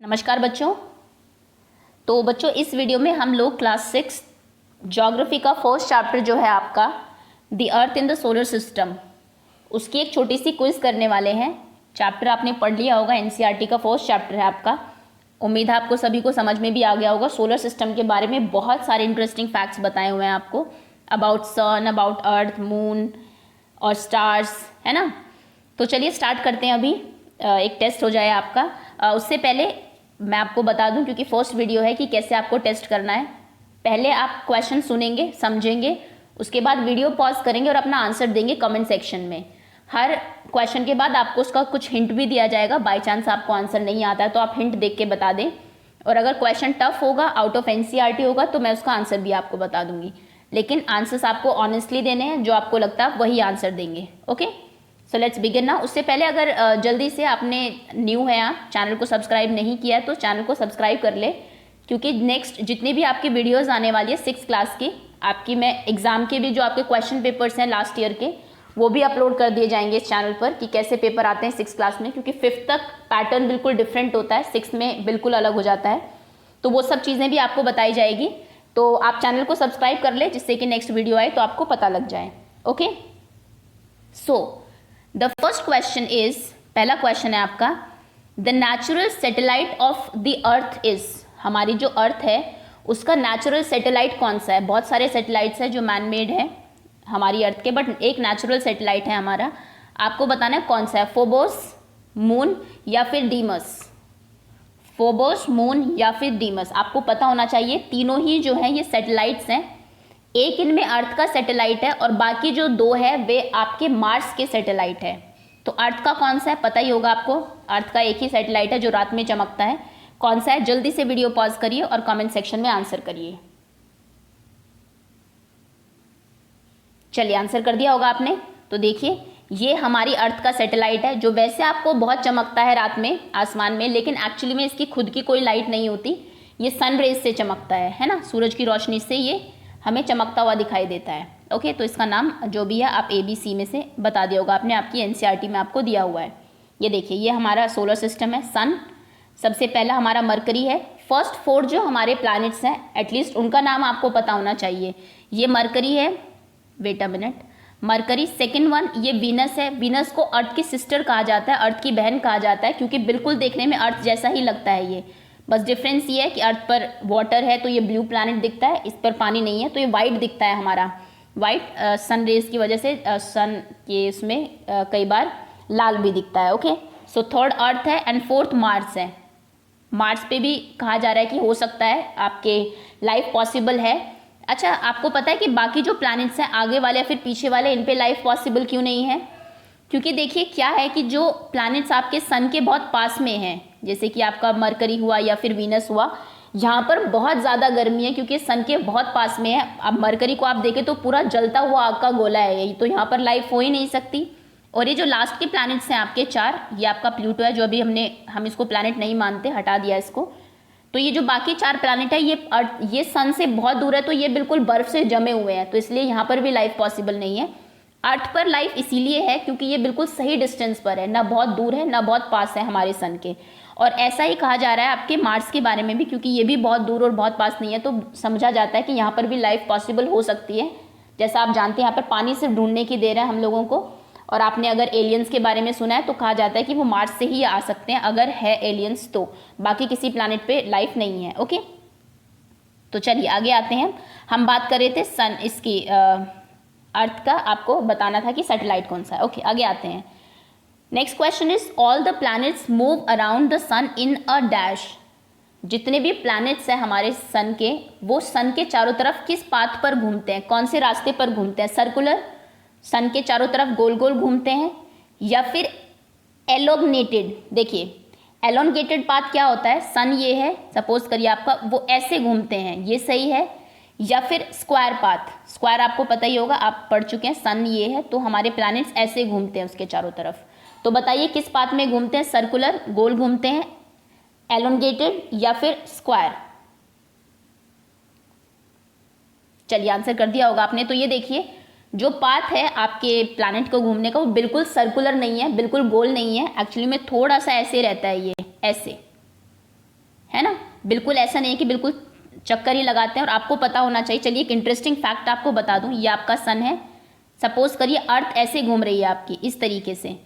नमस्कार बच्चों। तो बच्चों इस वीडियो में हम लोग क्लास 6 ज्योग्राफी का फर्स्ट चैप्टर जो है आपका the earth in the solar system, उसकी एक छोटी सी क्विज करने वाले हैं। चैप्टर आपने पढ़ लिया होगा, एनसीईआरटी का फर्स्ट चैप्टर है आपका। उम्मीद है आपको सभी को समझ में भी आ गया होगा। सोलर सिस्टम के बारे में बहुत सारे इंटरेस्टिंग फैक्ट्स बताए हुए हैं आपको, about sun, about earth, moon और स्टार्स, है ना। तो चलिए स्टार्ट करते हैं। अभी एक टेस्ट हो जाए आपका। उससे पहले मैं आपको बता दूं, क्योंकि फर्स्ट वीडियो है, कि कैसे आपको टेस्ट करना है। पहले आप क्वेश्चन सुनेंगे, समझेंगे, उसके बाद वीडियो पॉज करेंगे और अपना आंसर देंगे कमेंट सेक्शन में। हर क्वेश्चन के बाद आपको उसका कुछ हिंट भी दिया जाएगा। बाय चांस आपको आंसर नहीं आता है तो आप हिंट देख के बता दें, और अगर क्वेश्चन टफ होगा, आउट ऑफ एनसीईआरटी होगा, तो मैं उसका आंसर भी आपको बता दूंगी। लेकिन आंसर्स आपको ऑनेस्टली देने हैं, जो आपको लगता है वही आंसर देंगे। ओके, सो लेट्स बिगिन ना। उससे पहले अगर जल्दी से आपने न्यू है, आप चैनल को सब्सक्राइब नहीं किया है तो चैनल को सब्सक्राइब कर ले, क्योंकि नेक्स्ट जितनी भी आपकी वीडियोस आने वाली है 6th क्लास की, आपकी मैं एग्जाम के भी जो आपके क्वेश्चन पेपर्स हैं लास्ट ईयर के, वो भी अपलोड कर दिए जाएंगे इस चैनल पर, कि कैसे पेपर आते हैं 6th क्लास में। क्योंकि 5th तक पैटर्न बिल्कुल डिफरेंट होता है, 6th में बिल्कुल अलग हो जाता है। तो वो सब चीज़ें भी आपको बताई जाएगी। तो आप चैनल को सब्सक्राइब कर ले, जिससे कि नेक्स्ट वीडियो आए तो आपको पता लग जाए। Okay, so the first question is, पहला क्वेश्चन है आपका, the natural satellite of the earth is, हमारी जो अर्थ है उसका नेचुरल सैटेलाइट कौन सा है। बहुत सारे सैटेलाइट्स हैं जो मैन मेड है हमारी अर्थ के, बट एक नेचुरल सैटेलाइट है हमारा। आपको बताना है कौन सा है, फोबोस, मून या फिर डीमस। फोबोस, मून या फिर डीमस, आपको पता होना चाहिए। तीनों ही जो है ये सैटेलाइट्स हैं। एक इनमें अर्थ का सैटेलाइट है और बाकी जो दो है वे आपके मार्स के सैटेलाइट है। तो अर्थ का कौन सा है पता ही होगा आपको। अर्थ का एक ही सैटेलाइट है जो रात में चमकता है। कौन सा है, जल्दी से वीडियो पॉज करिए और कमेंट सेक्शन में आंसर करिए। चलिए, आंसर कर दिया होगा आपने। तो देखिए, ये हमारी अर्थ का सैटेलाइट है, जो वैसे आपको बहुत चमकता है रात में आसमान में, लेकिन एक्चुअली में इसकी खुद की कोई लाइट नहीं होती। ये सन रेज से चमकता है ना, सूरज की रोशनी से ये हमें चमकता हुआ दिखाई देता है। ओके, तो इसका नाम जो भी है आप ABC में से बता दिया होगा आपने, आपकी एनसीईआरटी में आपको दिया हुआ है। ये देखिए, ये हमारा सोलर सिस्टम है। सन सबसे पहला हमारा मरकरी है। फर्स्ट 4 जो हमारे प्लैनेट्स हैं, एटलीस्ट उनका नाम आपको पता होना चाहिए। ये मरकरी है, wait a minute, Mercury. Second one ये वीनस है। वीनस को अर्थ की सिस्टर कहा जाता है, अर्थ की बहन कहा जाता है, क्योंकि बिल्कुल देखने में अर्थ जैसा ही लगता है ये। बस डिफरेंस ये है कि अर्थ पर वाटर है तो ये ब्लू प्लैनेट दिखता है, इस पर पानी नहीं है तो ये वाइट दिखता है हमारा। वाइट सन रेज की वजह से सन के इसमें कई बार लाल भी दिखता है। ओके, सो थर्ड अर्थ है एंड फोर्थ मार्स है। मार्स पे भी कहा जा रहा है कि हो सकता है आपके लाइफ पॉसिबल है। अच्छा, आपको पता है कि बाकी जो प्लैनेट्स हैं आगे वाले या फिर पीछे वाले, इन पे लाइफ पॉसिबल क्यों नहीं है? क्योंकि देखिए क्या है कि जो प्लैनेट्स आपके सन के बहुत पास में हैं, जैसे कि आपका मरकरी हुआ या फिर वीनस हुआ, यहाँ पर बहुत ज़्यादा गर्मी है क्योंकि सन के बहुत पास में है। अब मरकरी को आप देखें तो पूरा जलता हुआ आग का गोला है यही, तो यहाँ पर लाइफ हो ही नहीं सकती। और ये जो लास्ट के प्लैनेट्स हैं आपके 4, ये आपका प्लूटो है, जो अभी हम इसको प्लैनेट नहीं मानते, हटा दिया इसको। तो ये जो बाकी 4 प्लैनेट है ये सन से बहुत दूर है, तो ये बिल्कुल बर्फ से जमे हुए हैं, तो इसलिए यहाँ पर भी लाइफ पॉसिबल नहीं है। अर्थ पर लाइफ इसीलिए है क्योंकि ये बिल्कुल सही डिस्टेंस पर है, ना बहुत दूर है ना बहुत पास है हमारे सन के। और ऐसा ही कहा जा रहा है आपके मार्स के बारे में भी, क्योंकि ये भी बहुत दूर और बहुत पास नहीं है, तो समझा जाता है कि यहाँ पर भी लाइफ पॉसिबल हो सकती है। जैसा आप जानते हैं यहाँ पर पानी सिर्फ ढूंढने की देर है हम लोगों को। और आपने अगर एलियंस के बारे में सुना है तो कहा जाता है कि वो मार्स से ही आ सकते हैं, अगर है एलियंस तो, बाकी किसी प्लैनेट पे लाइफ नहीं है। ओके, तो चलिए आगे आते हैं। हम बात कर रहे थे सन, इसकी अर्थ का आपको बताना था कि सैटेलाइट कौन सा है। ओके, आगे आते हैं। Next question is, all the planets move around the sun in a dash. जितने भी प्लैनेट्स हैं हमारे सन के, वो सन के चारों तरफ किस पाथ पर घूमते हैं, कौन से रास्ते पर घूमते हैं? सर्कुलर, सन के चारों तरफ गोल गोल घूमते हैं, या फिर एलोंगेटेड। देखिए, एलोंगेटेड पाथ क्या होता है, सन ये है सपोज करिए आपका, वो ऐसे घूमते हैं, ये सही है। या फिर स्क्वायर पाथ, स्क्वायर आपको पता ही होगा, आप पढ़ चुके हैं। सन ये है तो हमारे प्लैनेट्स ऐसे घूमते हैं उसके चारों तरफ। तो बताइए किस पाथ में घूमते हैं, सर्कुलर गोल घूमते हैं, एलोंगेटेड या फिर स्क्वायर? चलिए, आंसर कर दिया होगा आपने। तो ये देखिए, जो पाथ है आपके प्लैनेट को घूमने का वो बिल्कुल सर्कुलर नहीं है, बिल्कुल गोल नहीं है, एक्चुअली में थोड़ा सा ऐसे रहता है, ये ऐसे। बिल्कुल ऐसा नहीं है कि बिल्कुल चक्कर ही लगाते हैं, और आपको पता होना चाहिए। चलिए एक इंटरेस्टिंग फैक्ट आपको बता दूं, ये आपका सन है, सपोज करिए अर्थ ऐसे घूम रही है आपकी इस तरीके से,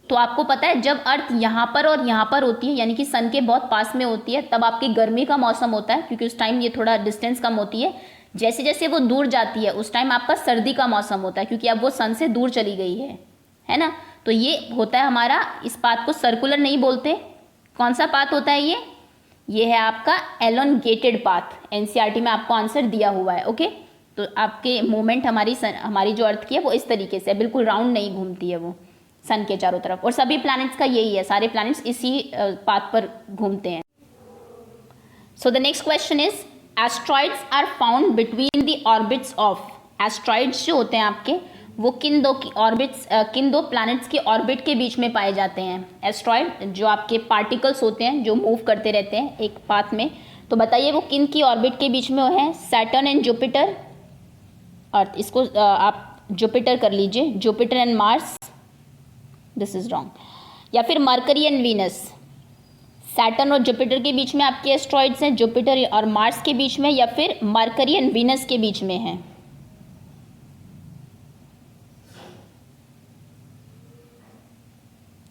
तो आपको पता है जब अर्थ यहाँ पर और यहाँ पर होती है, यानी कि सन के बहुत पास में होती है, तब आपकी गर्मी का मौसम होता है, क्योंकि उस टाइम ये थोड़ा डिस्टेंस कम होती है। जैसे जैसे वो दूर जाती है उस टाइम आपका सर्दी का मौसम होता है, क्योंकि अब वो सन से दूर चली गई है ना। तो ये होता है हमारा, इस पाथ को सर्कुलर नहीं बोलते। कौन सा पाथ होता है ये है आपका एलोंगेटेड पाथ। एनसीईआरटी में आपको आंसर दिया हुआ है। ओके, तो आपके मूवमेंट हमारी जो अर्थ की है वो इस तरीके से, बिल्कुल राउंड नहीं घूमती है वो सन के चारों तरफ, और सभी प्लैनेट्स का यही है, सारे प्लैनेट्स इसी पाथ पर घूमते हैं। So the next question is, asteroids are found between the orbits of. Asteroids जो होते हैं आपके, वो किन दो प्लैनेट्स के ऑर्बिट के बीच में पाए जाते हैं। एस्ट्रॉइड जो आपके पार्टिकल्स होते हैं जो मूव करते रहते हैं एक पाथ में, तो बताइए वो किन की ऑर्बिट के बीच में है। सैटर्न एंड जुपिटर, अर्थ, इसको आप जुपिटर कर लीजिए, Jupiter and Mars, this is wrong. या फिर मरकरी एंड वीनस, सैटर्न और जुपिटर के बीच में आपके एस्ट्रॉइड्स हैं, जुपिटर और मार्स के बीच में, या फिर मरकरी एंड वीनस के बीच में हैं।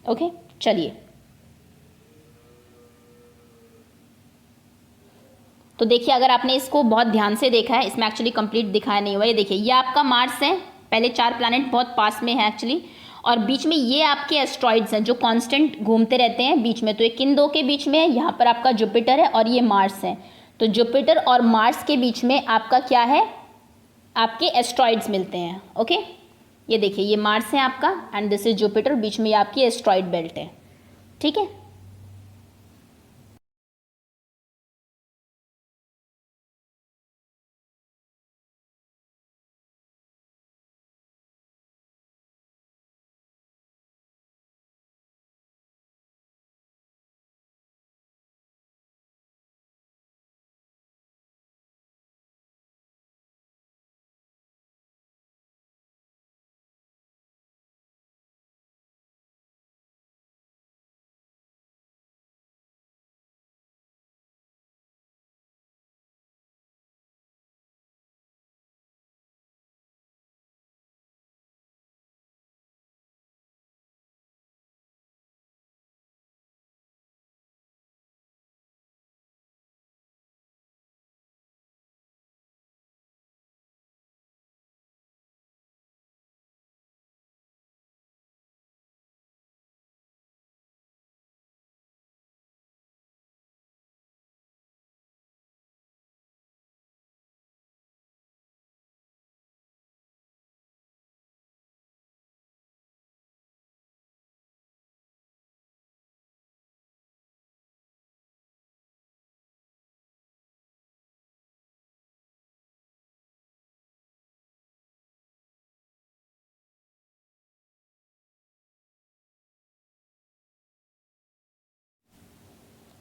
ओके, चलिए तो देखिए, अगर आपने इसको बहुत ध्यान से देखा है, इसमें एक्चुअली कंप्लीट दिखाया नहीं हुआ, ये देखिए ये आपका मार्स है, पहले 4 प्लैनेट बहुत पास में है एक्चुअली, और बीच में ये आपके एस्ट्रॉइड्स हैं जो कांस्टेंट घूमते रहते हैं बीच में। तो ये किन दो के बीच में है, यहाँ पर आपका जुपिटर है और ये मार्स है। तो जुपिटर और मार्स के बीच में आपका क्या है, आपके एस्ट्रॉइड्स मिलते हैं। ओके, ये देखिए ये मार्स है आपका एंड दिस इज जुपिटर, बीच में ये आपकी एस्ट्रॉइड बेल्ट है। ठीक है,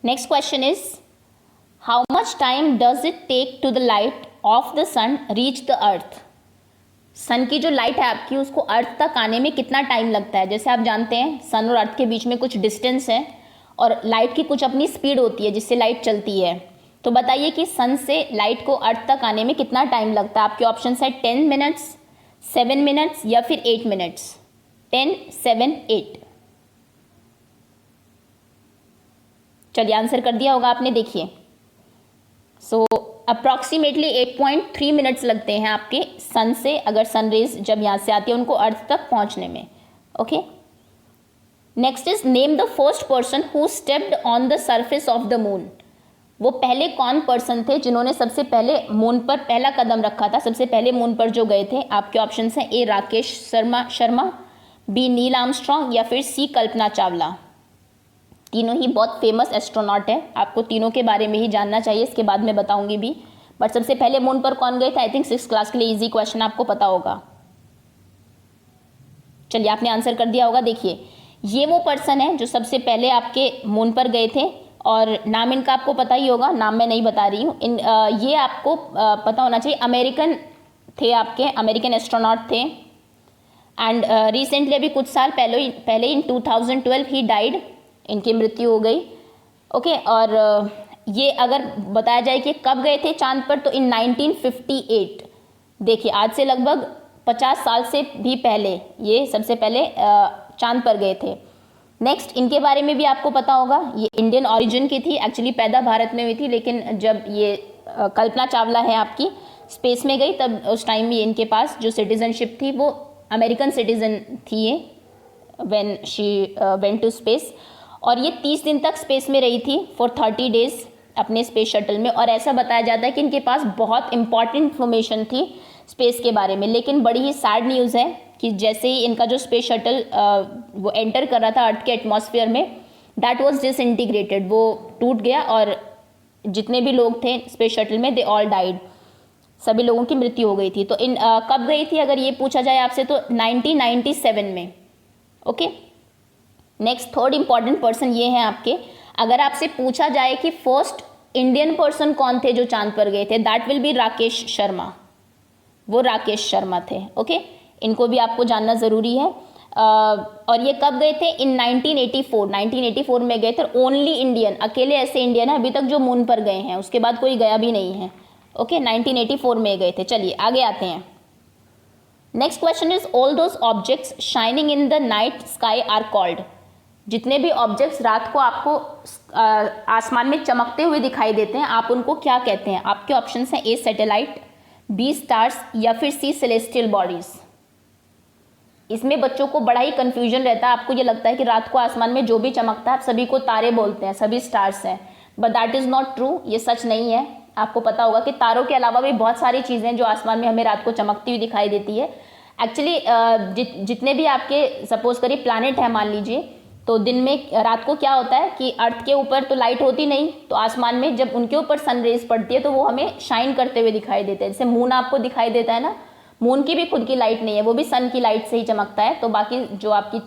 next question is, how much time does it take to the light of the sun reach the earth. Sun की जो लाइट है आपकी, उसको अर्थ तक आने में कितना टाइम लगता है। जैसे आप जानते हैं सन और अर्थ के बीच में कुछ डिस्टेंस है और लाइट की कुछ अपनी स्पीड होती है जिससे लाइट चलती है। तो बताइए कि सन से लाइट को अर्थ तक आने में कितना टाइम लगता है। आपके ऑप्शन है 10 मिनट्स, 7 मिनट्स या फिर 8 मिनट्स। 10, 7, 8। चलिए आंसर कर दिया होगा आपने, देखिए। सो अप्रॉक्सीमेटली 8.3 मिनट्स लगते हैं आपके सन से, अगर सन रेज जब यहाँ से आती है उनको अर्थ तक पहुँचने में। Okay, next is, name the first person who stepped on the surface of the moon. वो पहले कौन पर्सन थे जिन्होंने सबसे पहले मून पर पहला कदम रखा था, सबसे पहले मून पर जो गए थे। आपके ऑप्शन हैं A Rakesh Sharma, B Neil Armstrong या फिर सी कल्पना चावला। तीनों ही बहुत फेमस एस्ट्रोनॉट है, आपको तीनों के बारे में ही जानना चाहिए, इसके बाद में बताऊंगी भी। बट सबसे पहले मून पर कौन गए थे, आई थिंक 6th क्लास के लिए इजी क्वेश्चन आपको पता होगा। चलिए आपने आंसर कर दिया होगा। देखिए ये वो पर्सन है जो सबसे पहले आपके मून पर गए थे, और नाम इनका आपको पता ही होगा, नाम मैं नहीं बता रही हूँ। ये आपको पता होना चाहिए, अमेरिकन थे, आपके अमेरिकन एस्ट्रोनॉट थे। एंड रिसेंटली अभी कुछ साल पहले इन 2012 ही डाइड, इनकी मृत्यु हो गई। ओके, और ये अगर बताया जाए कि कब गए थे चांद पर, तो इन 1958। देखिए आज से लगभग 50 साल से भी पहले ये सबसे पहले चांद पर गए थे। नेक्स्ट, इनके बारे में भी आपको पता होगा, ये इंडियन ओरिजिन की थी, एक्चुअली पैदा भारत में हुई थी, लेकिन जब ये कल्पना चावला है आपकी स्पेस में गई, तब उस टाइम में इनके पास जो सिटीजनशिप थी वो अमेरिकन सिटीजन थी ये, when she went to space. और ये 30 दिन तक स्पेस में रही थी फॉर 30 डेज अपने स्पेस शटल में। और ऐसा बताया जाता है कि इनके पास बहुत इंपॉर्टेंट इंफॉर्मेशन थी स्पेस के बारे में। लेकिन बड़ी ही सैड न्यूज़ है कि जैसे ही इनका जो स्पेस शटल वो एंटर कर रहा था अर्थ के एटमॉस्फेयर में, दैट वाज डिसइंटीग्रेटेड, वो टूट गया और जितने भी लोग थे स्पेस शटल में दे ऑल डाइड, सभी लोगों की मृत्यु हो गई थी। तो इन कब गई थी अगर ये पूछा जाए आपसे, तो 1997 में। Okay, next third important person ये हैं आपके, अगर आपसे पूछा जाए कि फर्स्ट इंडियन पर्सन कौन थे जो चांद पर गए थे, that will be Rakesh Sharma, वो राकेश शर्मा थे। ओके, इनको भी आपको जानना ज़रूरी है। और ये कब गए थे? इन 1984 में गए थे। ओनली इंडियन, अकेले ऐसे इंडियन है अभी तक जो मून पर गए हैं, उसके बाद कोई गया भी नहीं है। ओके, 1984 में गए थे। चलिए आगे आते हैं। Next question is all those objects shining in the night sky are called. जितने भी ऑब्जेक्ट्स रात को आपको आसमान में चमकते हुए दिखाई देते हैं, आप उनको क्या कहते हैं? आपके ऑप्शन हैं ए सैटेलाइट, बी स्टार्स, या फिर सी सेलेस्टियल बॉडीज। इसमें बच्चों को बड़ा ही कंफ्यूजन रहता है। आपको ये लगता है कि रात को आसमान में जो भी चमकता है आप सभी को तारे बोलते हैं, सभी स्टार्स हैं, but that is not true, ये सच नहीं है। आपको पता होगा कि तारों के अलावा भी बहुत सारी चीज़ें जो आसमान में हमें रात को चमकती हुई दिखाई देती है। एक्चुअली जितने भी आपके सपोज करिए प्लैनेट है मान लीजिए, तो दिन में रात को क्या होता है कि अर्थ के ऊपर तो लाइट होती नहीं, तो आसमान में जब उनके ऊपर सन रेज पड़ती है तो वो हमें शाइन करते हुए दिखाई देते हैं। जैसे मून आपको दिखाई देता है ना, मून की भी खुद की लाइट नहीं है, वो भी सन की लाइट से ही चमकता है। तो बाकी जो आपकी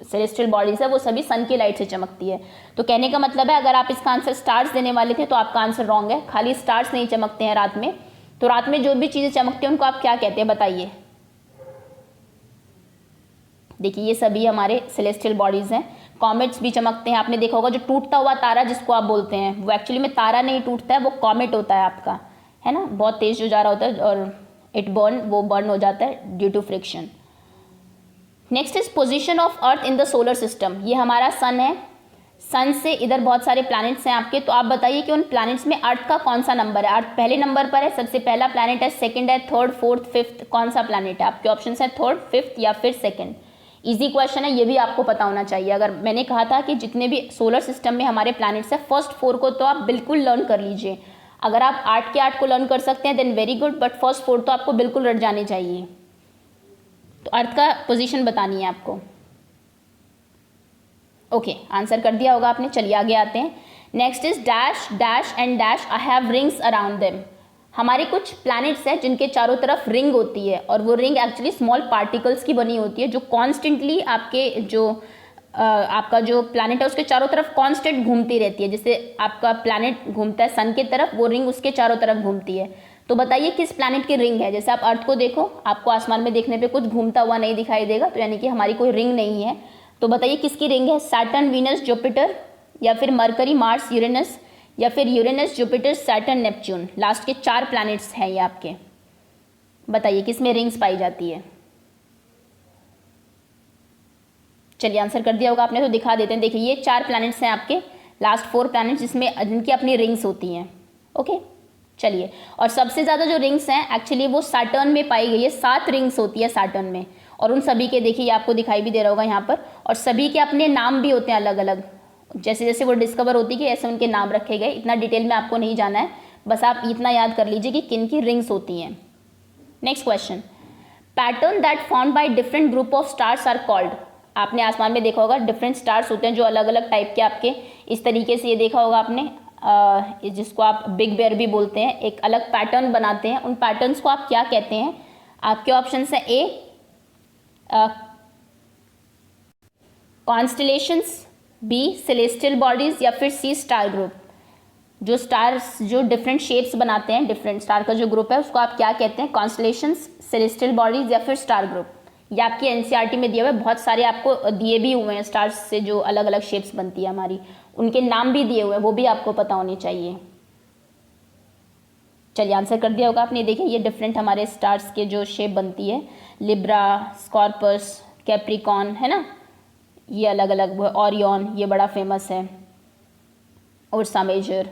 सेलेस्टियल बॉडीज है वो सभी सन की लाइट से चमकती है। तो कहने का मतलब है अगर आप इसका आंसर स्टार्स देने वाले थे तो आपका आंसर रॉन्ग है, खाली स्टार्स नहीं चमकते हैं रात में। तो रात में जो भी चीज़ें चमकती हैं उनको आप क्या कहते हैं बताइए? देखिए ये सभी हमारे सेलेस्टियल बॉडीज हैं। कॉमेट्स भी चमकते हैं, आपने देखा होगा जो टूटता हुआ तारा जिसको आप बोलते हैं, वो एक्चुअली में तारा नहीं टूटता है, वो कॉमेट होता है आपका, है ना, बहुत तेज जो जा रहा होता है और वो बर्न हो जाता है due to friction. Next is position of earth in the solar system. ये हमारा सन है, सन से इधर बहुत सारे प्लैनेट्स हैं आपके, तो आप बताइए कि उन प्लैनेट्स में अर्थ का कौन सा नंबर है? अर्थ पहले नंबर पर है, सबसे पहला प्लैनेट है, सेकंड है, थर्ड, फोर्थ, फिफ्थ, कौन सा प्लैनेट है? आपके ऑप्शन है थर्ड, फिफ्थ या फिर सेकंड। इजी क्वेश्चन है, ये भी आपको पता होना चाहिए। अगर मैंने कहा था कि जितने भी सोलर सिस्टम में हमारे प्लैनेट्स हैं, फर्स्ट 4 को तो आप बिल्कुल लर्न कर लीजिए। अगर आप 8 के 8 को लर्न कर सकते हैं then very good, but first 4 तो आपको बिल्कुल रट जाने चाहिए। तो अर्थ का पोजीशन बतानी है आपको। ओके, आंसर कर दिया होगा आपने। चलिए आगे आते हैं। Next is dash dash and dash I have rings around them. हमारे कुछ प्लैनेट्स हैं जिनके चारों तरफ रिंग होती है, और वो रिंग एक्चुअली स्मॉल पार्टिकल्स की बनी होती है जो कॉन्स्टेंटली आपके जो आपका जो प्लैनेट है उसके चारों तरफ कांस्टेंट घूमती रहती है। जैसे आपका प्लैनेट घूमता है सन की तरफ, वो रिंग उसके चारों तरफ घूमती है। तो बताइए किस प्लैनेट की रिंग है? जैसे आप अर्थ को देखो, आपको आसमान में देखने पे कुछ घूमता हुआ नहीं दिखाई देगा, तो यानी कि हमारी कोई रिंग नहीं है। तो बताइए किसकी रिंग है? सैटर्न, वीनस, जुपिटर, या फिर मरकरी, मार्स, यूरेनस, या फिर Uranus, Jupiter, Saturn, Neptune. Last के 4 प्लैनेट्स हैं ये आपके। बताइए किस में रिंग्स पाई जाती है? चलिए आंसर कर दिया होगा आपने, तो दिखा देते हैं। देखिए ये 4 प्लैनेट्स हैं आपके, लास्ट 4 प्लैनेट्स जिनकी अपनी रिंग्स होती हैं। ओके, चलिए, और सबसे ज़्यादा जो रिंग्स हैं एक्चुअली वो सैटर्न में पाई गई है। 7 रिंग्स होती है सैटर्न में, और उन सभी के देखिए आपको दिखाई भी दे रहा होगा यहाँ पर, और सभी के अपने नाम भी होते हैं अलग अलग। जैसे जैसे वो डिस्कवर होती है कि ऐसे उनके नाम रखे गए। इतना डिटेल में आपको नहीं जाना है, बस आप इतना याद कर लीजिए कि किन की रिंग्स होती हैं। Next question, pattern that formed by different group of stars are called. आपने आसमान में देखा होगा डिफरेंट स्टार्स होते हैं जो अलग अलग टाइप के आपके, इस तरीके से ये देखा होगा आपने, जिसको आप बिग बेयर भी बोलते हैं, एक अलग पैटर्न बनाते हैं। उन पैटर्न्स को आप क्या कहते हैं? आपके ऑप्शन है ए कॉन्स्टलेशंस, बी सेलेस्टियल बॉडीज, या फिर सी स्टार ग्रुप। जो स्टार्स जो डिफरेंट शेप्स बनाते हैं, डिफरेंट स्टार का जो ग्रुप है उसको आप क्या कहते हैं? कॉन्स्टलेशंस, सेलेस्टियल बॉडीज, या फिर स्टार ग्रुप। ये आपकी एनसीईआरटी में दिया हुआ है, बहुत सारे आपको दिए भी हुए हैं स्टार्स से जो अलग अलग शेप्स बनती है हमारी, उनके नाम भी दिए हुए हैं, वो भी आपको पता होने चाहिए। चलिए आंसर कर दिया होगा आपने। देखिए ये डिफरेंट हमारे स्टार्स के जो शेप बनती है, लिब्रा, स्कॉर्पस, कैप्रिकॉन, है ना, ये अलग अलग, ओरियन ये बड़ा फेमस है, Ursa Major.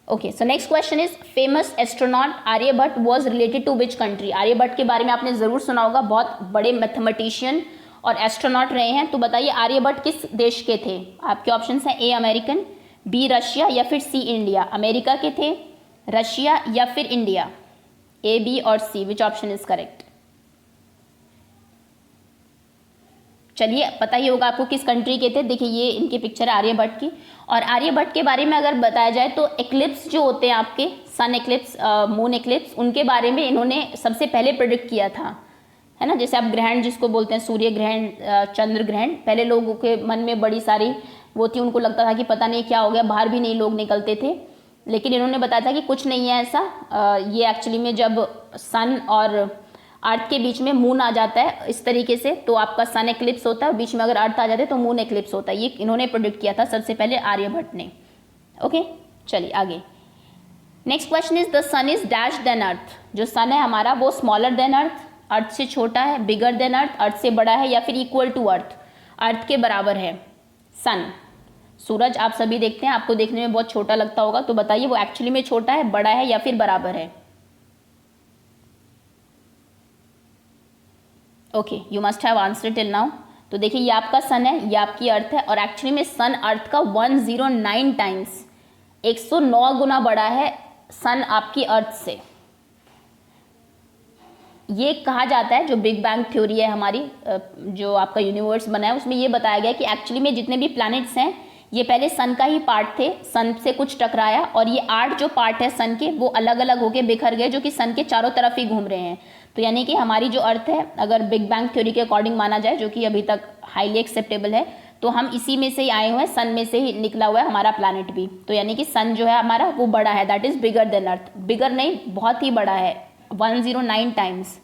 Okay, so next question is famous astronaut Aryabhatta was related to which country. Aryabhatta के बारे में आपने जरूर सुना होगा, बहुत बड़े मैथमेटिशियन और एस्ट्रोनॉट रहे हैं। तो बताइए आर्यभट्ट किस देश के थे। आपके ऑप्शंस हैं ए अमेरिकन, बी रशिया या फिर सी इंडिया। अमेरिका के थे, रशिया या फिर इंडिया, ए बी और सी, विच ऑप्शन इज करेक्ट। चलिए पता ही होगा आपको किस कंट्री के थे। देखिए ये इनकी पिक्चर है आर्यभट्ट की, और आर्यभट्ट के बारे में अगर बताया जाए तो एक्लिप्स जो होते हैं आपके, सन एक्लिप्स, मून एक्लिप्स, उनके बारे में इन्होंने सबसे पहले प्रेडिक्ट किया था, है ना। जैसे आप ग्रहण जिसको बोलते हैं, सूर्य ग्रहण, चंद्र ग्रहण, पहले लोगों के मन में बड़ी सारी वो थी, उनको लगता था कि पता नहीं क्या हो गया, बाहर भी नहीं लोग निकलते थे, लेकिन इन्होंने बताया था कि कुछ नहीं है ऐसा। ये एक्चुअली में जब सन और अर्थ के बीच में मून आ जाता है इस तरीके से, तो आपका सन एक्लिप्स होता है, बीच में अगर अर्थ आ जाते तो मून एक्लिप्स होता है। ये इन्होंने प्रेडिक्ट किया था सबसे पहले आर्यभट्ट ने। ओके, चलिए आगे। Next question is the sun is dash than earth. जो सन है हमारा वो स्मॉलर देन अर्थ, अर्थ से छोटा है, बिगर देन अर्थ, अर्थ से बड़ा है, या फिर इक्वल टू अर्थ, अर्थ के बराबर है। सन, सूरज आप सभी देखते हैं, आपको देखने में बहुत छोटा लगता होगा, तो बताइए वो एक्चुअली में छोटा है, बड़ा है, या फिर बराबर है। Okay, you must have answer till now. तो देखिए ये आपका सन है, ये आपकी अर्थ है, और एक्चुअली में सन अर्थ का 109 टाइम्स, 109 गुना बड़ा है सन आपकी अर्थ से। ये कहा जाता है, जो बिग बैंग थ्योरी है हमारी, जो आपका यूनिवर्स बना है, उसमें ये बताया गया कि एक्चुअली में जितने भी प्लैनेट्स हैं ये पहले सन का ही पार्ट थे, सन से कुछ टकराया, और ये 8 जो पार्ट है सन के वो अलग अलग होके बिखर गए, जो कि सन के चारों तरफ ही घूम रहे हैं। तो यानी कि हमारी जो अर्थ है, अगर बिग बैंग थ्योरी के अकॉर्डिंग माना जाए, जो कि अभी तक हाईली एक्सेप्टेबल है, तो हम इसी में से ही आए हुए हैं, सन में से ही निकला हुआ है हमारा प्लैनेट भी। तो यानी कि सन जो है हमारा वो बड़ा है, दैट इज बिगर देन अर्थ, बिगर नहीं बहुत ही बड़ा है, 109 times.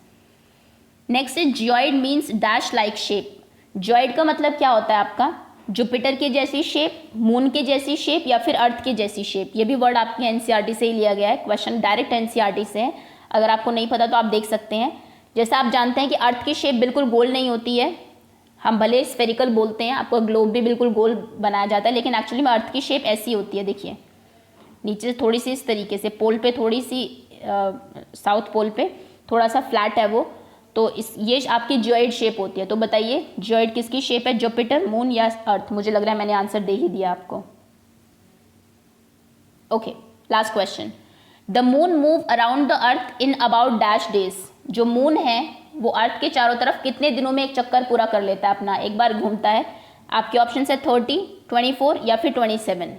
Next is geoid means dash like shape. Geoid का मतलब क्या होता है आपका, जुपिटर के जैसी शेप, मून के जैसी शेप, या फिर अर्थ के जैसी शेप। ये भी वर्ड आपके एनसीईआरटी से ही लिया गया है, क्वेश्चन डायरेक्ट एनसीईआरटी से है, अगर आपको नहीं पता तो आप देख सकते हैं। जैसे आप जानते हैं कि अर्थ की शेप बिल्कुल गोल नहीं होती है, हम भले स्फेरिकल बोलते हैं, आपको ग्लोब भी बिल्कुल गोल बनाया जाता है, लेकिन एक्चुअली में अर्थ की शेप ऐसी होती है। देखिए नीचे से थोड़ी सी इस तरीके से, पोल पे थोड़ी सी, साउथ पोल पे थोड़ा सा फ्लैट है वो, तो इस ये आपकी जियोइड शेप होती है। तो बताइए जियोइड किसकी शेप है, जुपिटर, मून या अर्थ। मुझे लग रहा है मैंने आंसर दे ही दिया आपको। Okay, last question, the moon move around the earth in about dash days. जो मून है वो अर्थ के चारों तरफ कितने दिनों में एक चक्कर पूरा कर लेता है अपना, एक बार घूमता है। आपके ऑप्शन है 30, 24 या फिर 27।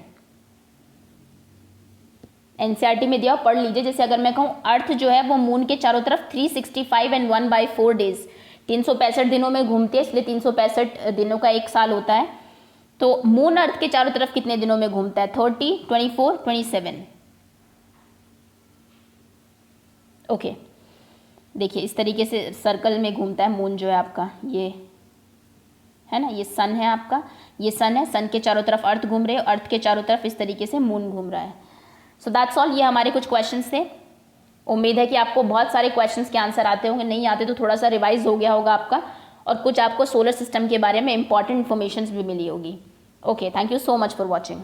एनसीईआरटी में दिया, पढ़ लीजिए। जैसे अगर मैं कहूँ अर्थ जो है वो मून के चारों तरफ 365 एंड 1/4 डेज, 365 दिनों में घूमती है, इसलिए 365 दिनों का एक साल होता है। तो मून अर्थ के चारों तरफ कितने दिनों में घूमता है, 30, 24, 27। ओके, देखिए इस तरीके से सर्कल में घूमता है मून जो है आपका, ये है ना, ये सन है आपका, ये सन है, सन के चारों तरफ अर्थ घूम रहे हैं, अर्थ के चारों तरफ इस तरीके से मून घूम रहा है। सो दैट्स ऑल, ये हमारे कुछ क्वेश्चंस थे। उम्मीद है कि आपको बहुत सारे क्वेश्चंस के आंसर आते होंगे, नहीं आते तो थोड़ा सा रिवाइज हो गया होगा आपका, और कुछ आपको सोलर सिस्टम के बारे में इंपॉर्टेंट इन्फॉर्मेशन भी मिली होगी। Okay, thank you so much for watching.